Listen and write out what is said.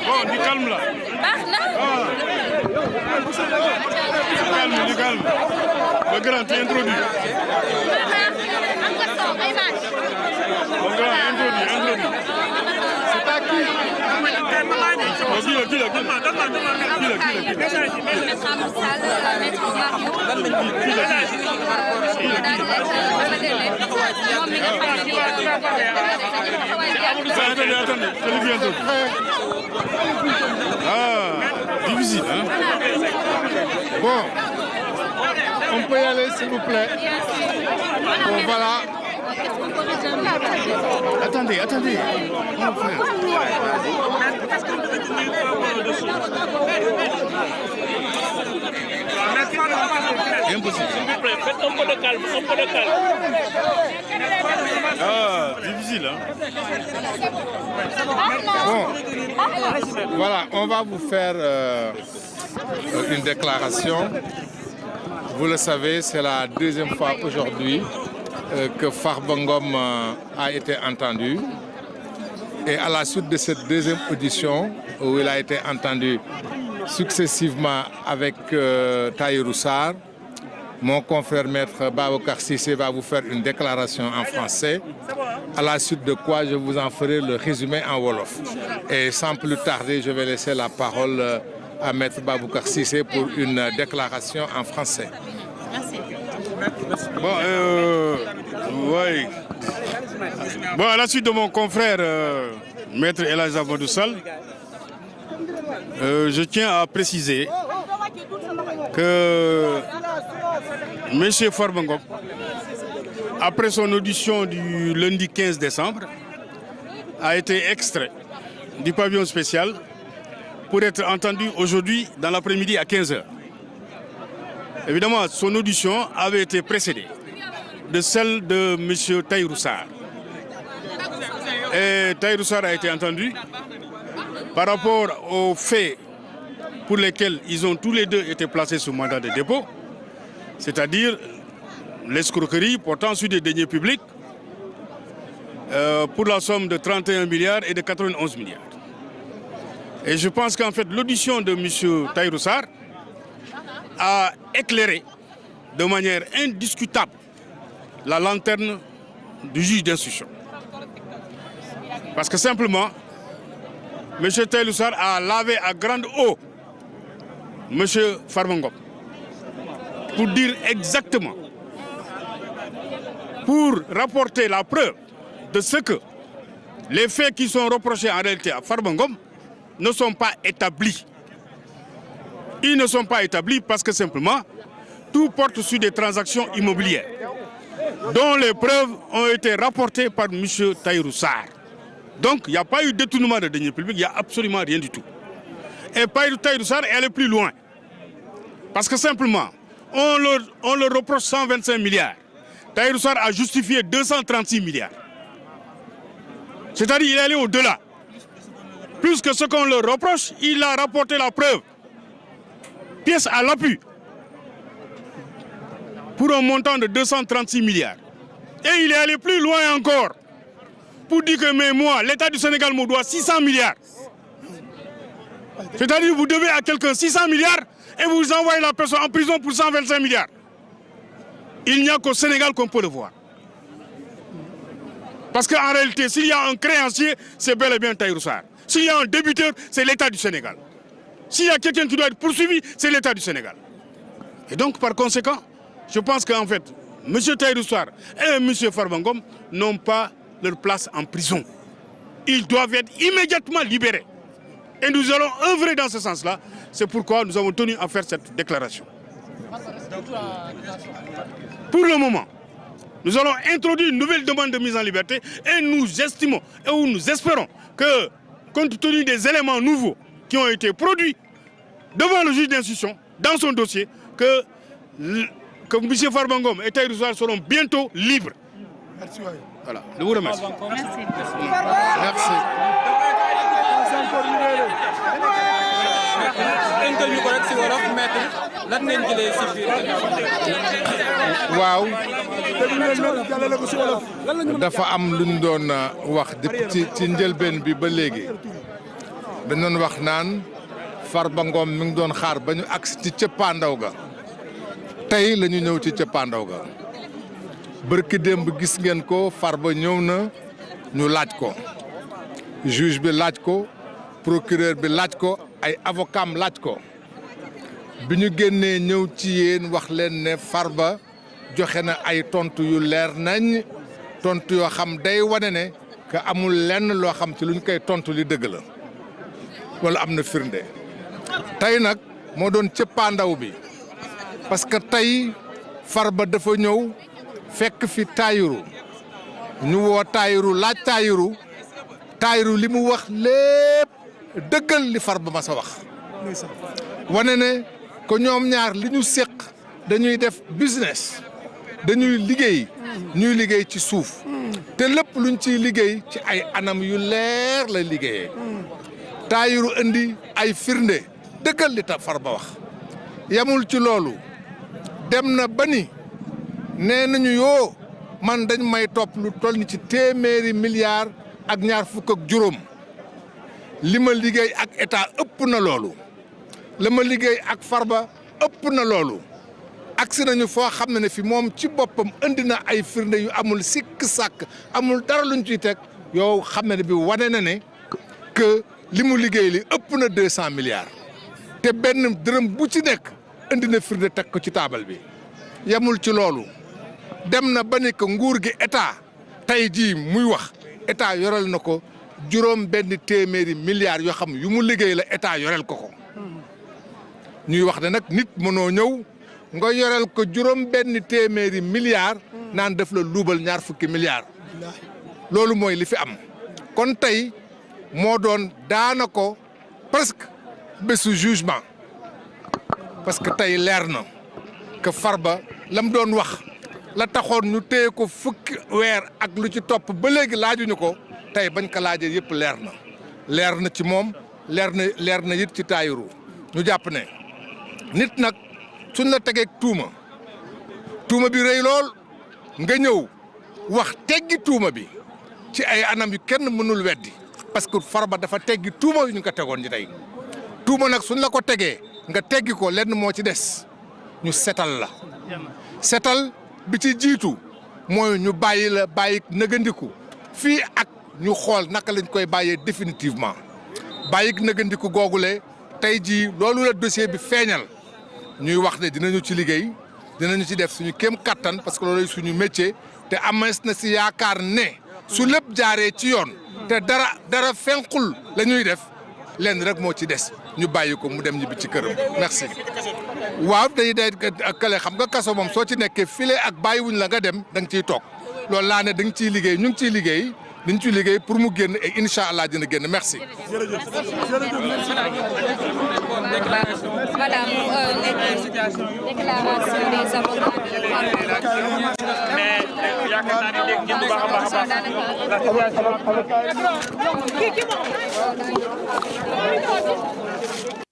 Bon, du calme là. Du calme. Le grand, tu es introduit. Le grand, introduit. C'est à qui? Ah, difficile, hein? Bon, on peut y aller, s'il vous plaît. Bon, voilà. Attendez. Mon frère. Impossible. S'il vous plaît, faites un peu de calme, Ah, difficile, hein? Bon, voilà, on va vous faire une déclaration. Vous le savez, c'est la deuxième fois aujourd'hui que Farba Ngom a été entendu. Et à la suite de cette deuxième audition, où il a été entendu successivement avec Tahirou Sarr, mon confrère maître Babacar Cissé va vous faire une déclaration en français, à la suite de quoi je vous en ferai le résumé en wolof. Et sans plus tarder, je vais laisser la parole à maître Babacar Cissé pour une déclaration en français. Merci. Oui. Bon, à la suite de mon confrère maître El Hadji Amadou Sall, je tiens à préciser que M. Farba Ngom, après son audition du lundi 15 décembre, a été extrait du pavillon spécial pour être entendu aujourd'hui dans l'après-midi à 15 h. Évidemment, son audition avait été précédée de celle de M. Tahirou Sarr. Et Tahirou Sarr a été entendu par rapport aux faits pour lesquels ils ont tous les deux été placés sous mandat de dépôt, c'est-à-dire l'escroquerie portant sur des deniers publics pour la somme de 31 milliards et de 91 milliards. Et je pense qu'en fait l'audition de M. Tahirou Sarr a éclairé de manière indiscutable la lanterne du juge d'instruction. Parce que simplement, M. Tahirou Sarr a lavé à grande eau M. Farba Ngom pour dire exactement, pour rapporter la preuve de ce que les faits qui sont reprochés en réalité à Farba Ngom ne sont pas établis. Ils ne sont pas établis parce que simplement, tout porte sur des transactions immobilières dont les preuves ont été rapportées par M. Tahirou Sarr. Donc, il n'y a pas eu de détournement de deniers publics, il n'y a absolument rien du tout. Et Tahirou Sarr est allé plus loin. Parce que simplement, on leur reproche 125 milliards. Tahirou Sarr a justifié 236 milliards. C'est-à-dire qu'il est allé au-delà. Plus que ce qu'on leur reproche, il a rapporté la preuve. Pièce à l'appui. Pour un montant de 236 milliards. Et il est allé plus loin encore. Pour dire que mais moi, l'État du Sénégal me doit 600 milliards. C'est-à-dire que vous devez à quelqu'un 600 milliards et vous envoyez la personne en prison pour 125 milliards. Il n'y a qu'au Sénégal qu'on peut le voir. Parce qu'en réalité, s'il y a un créancier, c'est bel et bien Tahirou Sarr. S'il y a un débiteur, c'est l'État du Sénégal. S'il y a quelqu'un qui doit être poursuivi, c'est l'État du Sénégal. Et donc, par conséquent, je pense qu'en fait, M. Tahirou Sarr et M. Farba Ngom n'ont pas leur place en prison. Ils doivent être immédiatement libérés. Et nous allons œuvrer dans ce sens-là. C'est pourquoi nous avons tenu à faire cette déclaration. Pour le moment, nous allons introduire une nouvelle demande de mise en liberté et nous estimons et nous espérons que, compte tenu des éléments nouveaux qui ont été produits devant le juge d'instruction, dans son dossier, que M. Farba Ngom et Tahirou Sarr seront bientôt libres. Merci. Voilà, je vous remercie. Merci. Merci. wolof maître lan ngeen jëlee si biir. waaw dafa am lu ñu doon wax depuis ci njëlbeen bi ba léegi dañ doon wax naan Farba Ngom mi ngi doon xaar ba ñu agsi ci cëppaandaw ga tey la ñu ñëw ci cëppaandaw ga bërki démb gis ngeen ko Farba ñëw na ñu laaj ko juge bi laaj ko procureur bi laaj ko ay avocat laaj ko bi ñu génnee ñëw ci yéen wax leen ne Farba joxe na ay tontu yu leer nañ tontu yoo xam day wane ne que amul lenn loo xam ci luñ koy tontu li dëgg la wala am na firnde tey nag moo doon cëppaandaw bi parce que tey Farba dafa ñëw fekk fi Tahirou ñu woo Tahirou laaj Tahirou li mu wax lépp dëggal li Farba ma sa wax wane ne ko ñoom ñaar li ñu séq dañuy def business dañuy liggéey ñuy liggéey ci suuf te lépp luñ ciy liggéey ci ay anam yu leer la liggéeyee Tahirou indi ay firnde dëggal li ta Farba wax yamul ci loolu dem na ba ni nee nañu yoo man dañ may topp lu toll ni ci téeméeri milliards ak ñaar fukk ak juróom li ma liggéey ak état ëpp na loolu la ma liggéey ak Farba ëpp na loolu agsi nañu foo xam ne fi moom ci boppam indi na ay firnde yu amul sikk sàkk amul dara luñ ciy teg yow xam ne bi wane na ne que li mu liggéey li ëpp na 200 milliards te benn dërëm bu ci nekk indi na firnde teg ko ci taabal bi yamul ci loolu dem na ba ni que nguur gi état tey jii muy wax état yorel na ko juróom benn téeméeri milliards yoo xam yu mu liggéey la état yorel ko ñuy wax ne nag nit mënoo ñëw nga yorel ko juróom benn téeméeri milliards naan def la luubal ñaar fukki milliards loolu mooy li fi am kon tey moo doon daana ko presque bésu jugement parce que tey leer na que Farba lam doon wax la taxoon ñu téye ko fukki weer ak lu ci topp ba léegi laajuñu ko tey bañ ko laajee yëpp leer na ci moom leer na it ci Tahirou ñu jàpp ne nit nag suñ la tegeeg tuuma bi rëy lool nga ñëw wax teggi tuuma bi ci ay anam yu kenn mënul weddi parce que Farba dafa teggi tuuma yu ñu ko tegoon ñi tey tuuma nag suñ la ko tegee nga teggi ko lenn moo ci des ñu setal la setal bi ci jiitu mooy ñu bàyyi nëgandiku fii ak ñu xool naka lañ koy bàyyee définitivement bàyyi nëgandiku googule tey jii loolu la dossier bi feeñal ñuy wax ne dinañu ci liggéey dinañu ci def suñu kéem kattan parce que loolu suñu métier te amees na si yaakaar ne su lépp jaaree ci yoon te dara fenqul la ñuy def lenn rek moo ci des ñu bàyyi ko mu dem ñibbi ci këram merci. waaw day kale xam nga kaso moom soo ci nekkee file ak bàyyiwuñ la nga dem da nga ciy toog loolu laa ne da nga ciy liggéey ñu ngi ciy liggéey dañ ciy liggéey pour mu génn et incha allah dina génn merci. Voilà, déclaration des avocats. Mais yaakaar naa ne dégg ngeen bu baax a baax.